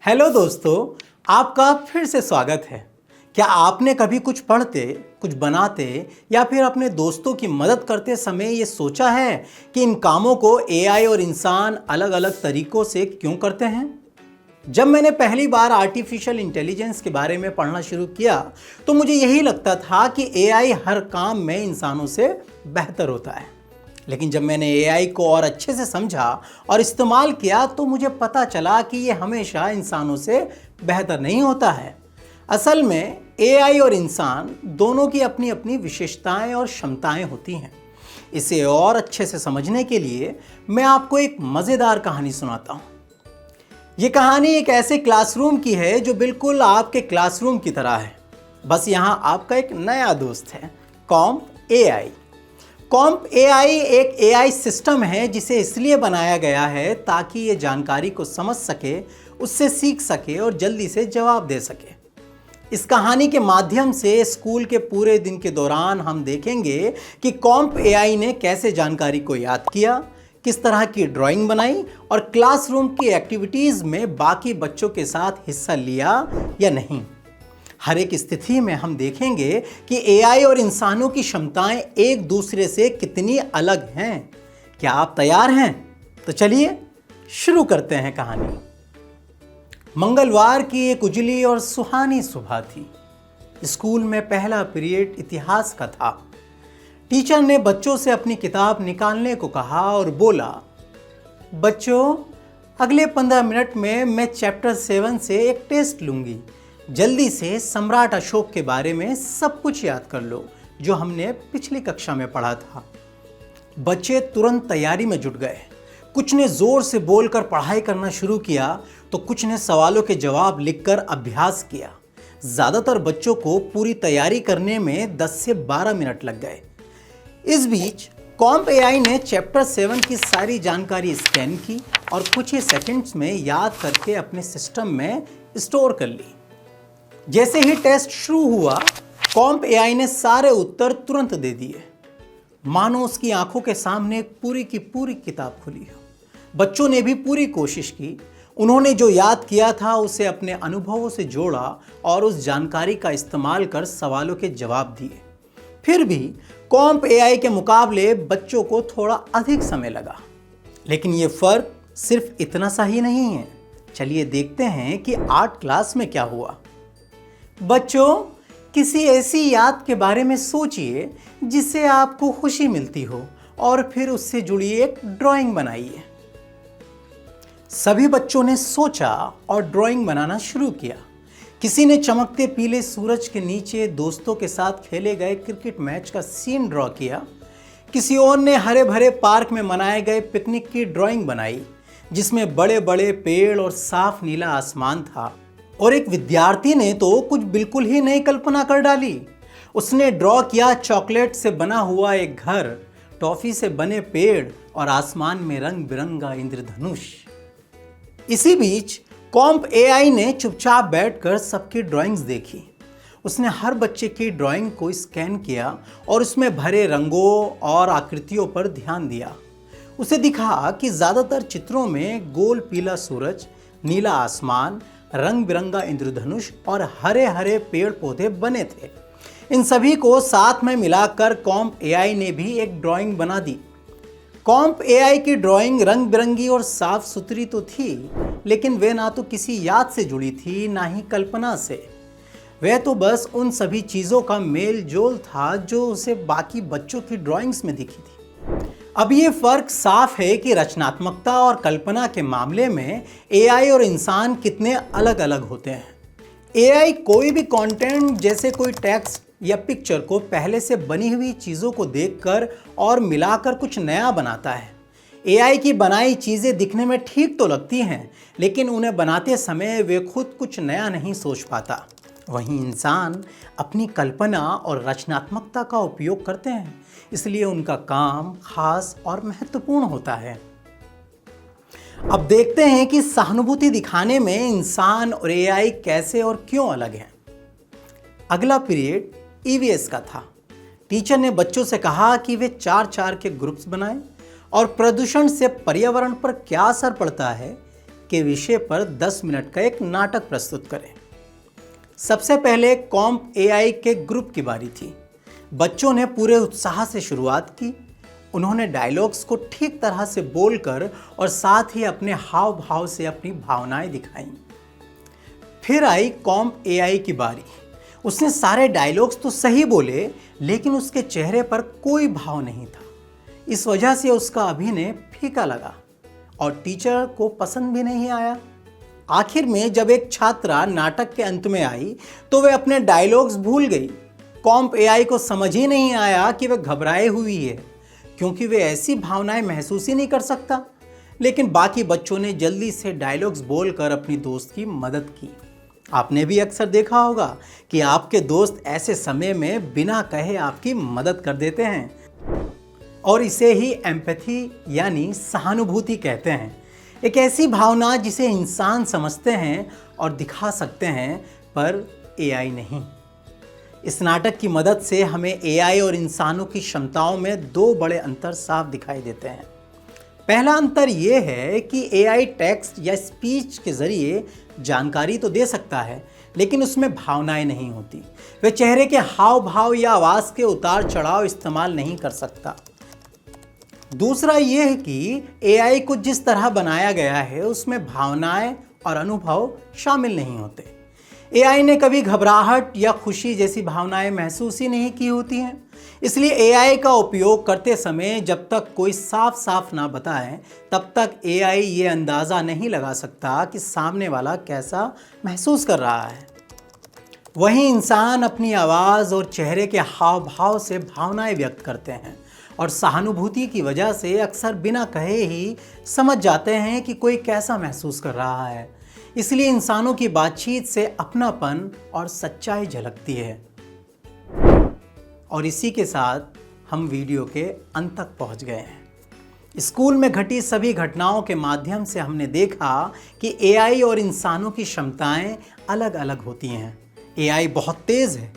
Hello दोस्तों, आपका फिर से स्वागत है। क्या आपने कभी कुछ पढ़ते, कुछ बनाते या फिर अपने दोस्तों की मदद करते समय ये सोचा है कि इन कामों को एआई और इंसान अलग अलग तरीकों से क्यों करते हैं? जब मैंने पहली बार आर्टिफिशियल इंटेलिजेंस के बारे में पढ़ना शुरू किया तो मुझे यही लगता था कि एआई हर काम में इंसानों से बेहतर होता है। लेकिन जब मैंने एआई को और अच्छे से समझा और इस्तेमाल किया तो मुझे पता चला कि ये हमेशा इंसानों से बेहतर नहीं होता है। असल में एआई और इंसान दोनों की अपनी अपनी विशेषताएं और क्षमताएं होती हैं। इसे और अच्छे से समझने के लिए मैं आपको एक मज़ेदार कहानी सुनाता हूँ। ये कहानी एक ऐसे क्लासरूम की है जो बिल्कुल आपके क्लासरूम की तरह है। बस यहाँ आपका एक नया दोस्त है, कॉम्प एआई। कॉम्प एआई एक एआई सिस्टम है जिसे इसलिए बनाया गया है ताकि ये जानकारी को समझ सके, उससे सीख सके और जल्दी से जवाब दे सके। इस कहानी के माध्यम से स्कूल के पूरे दिन के दौरान हम देखेंगे कि कॉम्प एआई ने कैसे जानकारी को याद किया, किस तरह की ड्राइंग बनाई और क्लासरूम की एक्टिविटीज़ में बाकी बच्चों के साथ हिस्सा लिया या नहीं। हर एक स्थिति में हम देखेंगे कि एआई और इंसानों की क्षमताएं एक दूसरे से कितनी अलग हैं। क्या आप तैयार हैं? तो चलिए शुरू करते हैं कहानी। मंगलवार की एक उजली और सुहानी सुबह थी। स्कूल में पहला पीरियड इतिहास का था। टीचर ने बच्चों से अपनी किताब निकालने को कहा और बोला, बच्चों, अगले 15 मिनट में मैं चैप्टर 7 से एक टेस्ट लूंगी। जल्दी से सम्राट अशोक के बारे में सब कुछ याद कर लो जो हमने पिछली कक्षा में पढ़ा था। बच्चे तुरंत तैयारी में जुट गए। कुछ ने जोर से बोलकर पढ़ाई करना शुरू किया तो कुछ ने सवालों के जवाब लिखकर अभ्यास किया। ज़्यादातर बच्चों को पूरी तैयारी करने में 10 से 12 मिनट लग गए। इस बीच कॉम्प एआई ने चैप्टर 7 की सारी जानकारी स्कैन की और कुछ ही सेकंड्स में याद करके अपने सिस्टम में स्टोर कर ली। जैसे ही टेस्ट शुरू हुआ, कॉम्प एआई ने सारे उत्तर तुरंत दे दिए, मानो उसकी आंखों के सामने पूरी की पूरी किताब खुली हो। बच्चों ने भी पूरी कोशिश की। उन्होंने जो याद किया था उसे अपने अनुभवों से जोड़ा और उस जानकारी का इस्तेमाल कर सवालों के जवाब दिए। फिर भी कॉम्प एआई के मुकाबले बच्चों को थोड़ा अधिक समय लगा। लेकिन ये फर्क सिर्फ इतना सा ही नहीं है। चलिए देखते हैं कि आर्ट क्लास में क्या हुआ। बच्चों, किसी ऐसी याद के बारे में सोचिए जिससे आपको खुशी मिलती हो और फिर उससे जुड़ी एक ड्राइंग बनाइए। सभी बच्चों ने सोचा और ड्राइंग बनाना शुरू किया। किसी ने चमकते पीले सूरज के नीचे दोस्तों के साथ खेले गए क्रिकेट मैच का सीन ड्रॉ किया। किसी और ने हरे भरे पार्क में मनाए गए पिकनिक की ड्राइंग बनाई जिसमें बड़े बड़े पेड़ और साफ नीला आसमान था। और एक विद्यार्थी ने तो कुछ बिल्कुल ही नई कल्पना कर डाली। उसने ड्रॉ किया चॉकलेट से बना हुआ एक घर, टॉफी से बने पेड़ और आसमान में रंग बिरंगा इंद्रधनुष। इसी बीच कॉम्प एआई ने चुपचाप बैठकर सबकी ड्राइंग्स देखी। उसने हर बच्चे की ड्राइंग को स्कैन किया और उसमें भरे रंगों और आकृतियों पर ध्यान दिया। उसे दिखा कि ज़्यादातर चित्रों में गोल पीला सूरज, नीला आसमान, रंग बिरंगा इंद्रधनुष और हरे हरे पेड़ पौधे बने थे। इन सभी को साथ में मिलाकर कॉम्प एआई ने भी एक ड्राइंग बना दी। कॉम्प एआई की ड्राइंग रंग बिरंगी और साफ सुथरी तो थी, लेकिन वे ना तो किसी याद से जुड़ी थी ना ही कल्पना से। वह तो बस उन सभी चीज़ों का मेल जोल था जो उसे बाकी बच्चों की ड्राइंग्स में दिखी थी। अब ये फर्क साफ है कि रचनात्मकता और कल्पना के मामले में एआई और इंसान कितने अलग अलग होते हैं। एआई कोई भी कंटेंट जैसे कोई टेक्स्ट या पिक्चर को पहले से बनी हुई चीज़ों को देखकर और मिलाकर कुछ नया बनाता है। एआई की बनाई चीज़ें दिखने में ठीक तो लगती हैं, लेकिन उन्हें बनाते समय वे खुद कुछ नया नहीं सोच पाता। वहीं इंसान अपनी कल्पना और रचनात्मकता का उपयोग करते हैं, इसलिए उनका काम खास और महत्वपूर्ण होता है। अब देखते हैं कि सहानुभूति दिखाने में इंसान और एआई कैसे और क्यों अलग हैं। अगला पीरियड ईवीएस का था। टीचर ने बच्चों से कहा कि वे 4-4 के ग्रुप्स बनाएं और प्रदूषण से पर्यावरण पर क्या असर पड़ता है के विषय पर 10 मिनट का एक नाटक प्रस्तुत करें। सबसे पहले कॉम्प एआई के ग्रुप की बारी थी। बच्चों ने पूरे उत्साह से शुरुआत की। उन्होंने डायलॉग्स को ठीक तरह से बोलकर और साथ ही अपने हाव भाव से अपनी भावनाएं दिखाईं। फिर आई कॉम्प एआई की बारी। उसने सारे डायलॉग्स तो सही बोले, लेकिन उसके चेहरे पर कोई भाव नहीं था। इस वजह से उसका अभिनय फीका लगा और टीचर को पसंद भी नहीं आया। आखिर में जब एक छात्रा नाटक के अंत में आई तो वह अपने डायलॉग्स भूल गई। कॉम्प एआई को समझ ही नहीं आया कि वह घबराई हुई है, क्योंकि वह ऐसी भावनाएं महसूस ही नहीं कर सकता। लेकिन बाकी बच्चों ने जल्दी से डायलॉग्स बोलकर अपनी दोस्त की मदद की। आपने भी अक्सर देखा होगा कि आपके दोस्त ऐसे समय में बिना कहे आपकी मदद कर देते हैं, और इसे ही एम्पैथी यानी सहानुभूति कहते हैं। एक ऐसी भावना जिसे इंसान समझते हैं और दिखा सकते हैं, पर एआई नहीं। इस नाटक की मदद से हमें एआई और इंसानों की क्षमताओं में दो बड़े अंतर साफ दिखाई देते हैं। पहला अंतर यह है कि एआई टेक्स्ट या स्पीच के जरिए जानकारी तो दे सकता है, लेकिन उसमें भावनाएं नहीं होती। वह चेहरे के हाव भाव या आवाज़ के उतार चढ़ाव इस्तेमाल नहीं कर सकता। दूसरा यह है कि एआई को जिस तरह बनाया गया है उसमें भावनाएं और अनुभव शामिल नहीं होते। एआई ने कभी घबराहट या खुशी जैसी भावनाएं महसूस ही नहीं की होती हैं। इसलिए एआई का उपयोग करते समय जब तक कोई साफ साफ ना बताए, तब तक एआई ये अंदाज़ा नहीं लगा सकता कि सामने वाला कैसा महसूस कर रहा है। वहीं इंसान अपनी आवाज़ और चेहरे के हाव भाव से भावनाएं व्यक्त करते हैं, और सहानुभूति की वजह से अक्सर बिना कहे ही समझ जाते हैं कि कोई कैसा महसूस कर रहा है। इसलिए इंसानों की बातचीत से अपनापन और सच्चाई झलकती है। और इसी के साथ हम वीडियो के अंत तक पहुंच गए हैं। स्कूल में घटी सभी घटनाओं के माध्यम से हमने देखा कि एआई और इंसानों की क्षमताएं अलग अलग होती हैं। एआई बहुत तेज़ है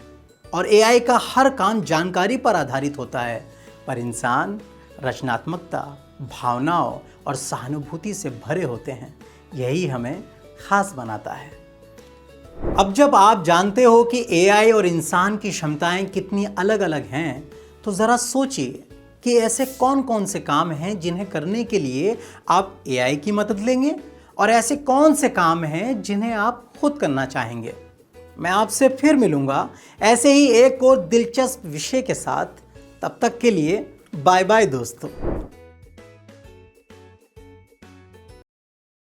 और एआई का हर काम जानकारी पर आधारित होता है, पर इंसान रचनात्मकता, भावनाओं और सहानुभूति से भरे होते हैं। यही हमें खास बनाता है। अब जब आप जानते हो कि एआई और इंसान की क्षमताएं कितनी अलग अलग हैं, तो ज़रा सोचिए कि ऐसे कौन कौन से काम हैं जिन्हें करने के लिए आप एआई की मदद लेंगे, और ऐसे कौन से काम हैं जिन्हें आप खुद करना चाहेंगे। मैं आपसे फिर मिलूँगा ऐसे ही एक और दिलचस्प विषय के साथ। तब तक के लिए बाय बाय दोस्तों।